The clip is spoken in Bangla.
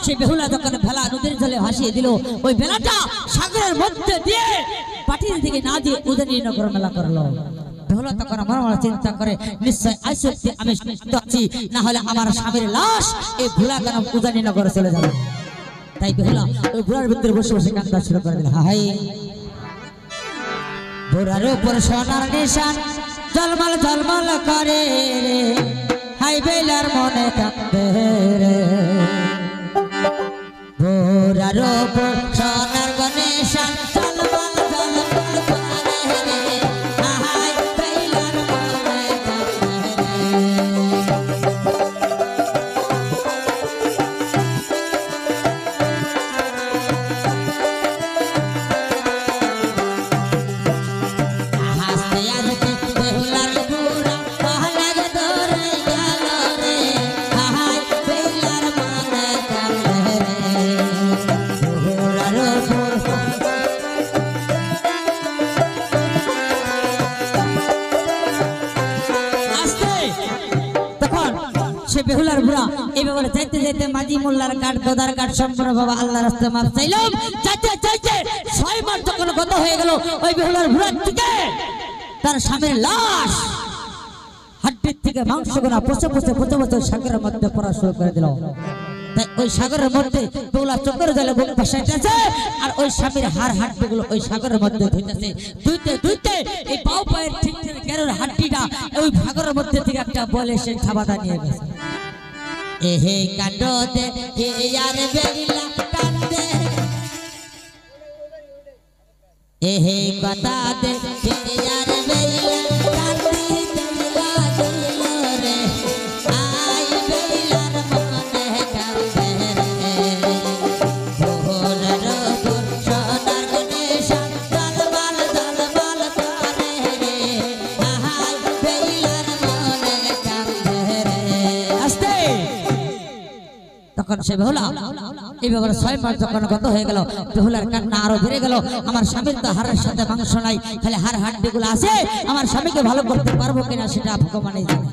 সে বেহুলা যখন ভেলা নদীর জলে ভাসিয়ে দিল, ওই ভেলাটা সাগরের মধ্যে দিয়ে পাটির দিকে না দিয়ে উদয়নী নগর মেলা করলো। বেহুলা তখন মনে মনে চিন্তা করে, নিশ্চয় আজ সত্যি আমি আছি, না হলে আমার স্বামীর লাশ এই ভোলা কেন উদয়নী নগরে চলে যাবে। তাই বেহুলা ওই ভোলার ভিতরে বসে বসে কান্না শুরু করে দিল। হাই ভোলার উপর সোনার নিশান ঝলমল ঝলমল করে রে, হাই বেলার মনে কাঁদে রে। ভোলার উপর সোনার নিশান ঝলমল ঝলমল করে রে, হাই বেলার মনে কাঁদে বেহুলার বুড়া এইভাবে যাইতে যাইতে মাঝি মোল্লার কাঠ গোদার কাঠ সম্পূর্ণ বাবা আল্লাহ রাস্তায় মাপ চাইলাম। যাইতে যাইতে 6 মাস যখন গত হয়ে গেল, ওই বেহুলার বুড়ার থেকে তার স্বামীর লাশ হাড্ডির থেকে মাংসগুলো পচে পচে পচে পচে সাগরের মধ্যে পড়া শুরু করে দিল। তাই ওই সাগরের মধ্যে বেহুলা চোখের জলে বুক ভাসাইতেছে, আর ওই স্বামীর হাড় হাড্ডিগুলো ওই সাগরের মধ্যে ধুইতেছে। ধুইতে ধুইতে এই পাও পায়ের ঠিক গেরোর হাড্ডিটা ওই সাগরের মধ্যে থেকে একটা বলে সে খাবাদা নিয়ে গেছে। এহে কাণ্ড দেখে আর বেহুলা কান্দে, এহে কথা দেখে আর বেহুলা কান্দে, বেহুলা দিল রে, আই বেহুলার মনে কান্দে রে। ভোলার উপর সোনার নিশান ঝলমল ঝলমল করে রে, আই বেহুলার মনে কান্দে রে। আস্তে তখন সে বেহুলা এই ব্যাপারে 6 মাস যখন গত হয়ে গেল, বেহুলার কান্না আরো বেড়ে গেল। আমার স্বামীর তো হাড়ের সাথে মাংস নাই, খালি হাড় হাড্ডিগুলো আছে, আমার স্বামীকে ভালো করতে পারবো কিনা সেটা ভগবানই জানে।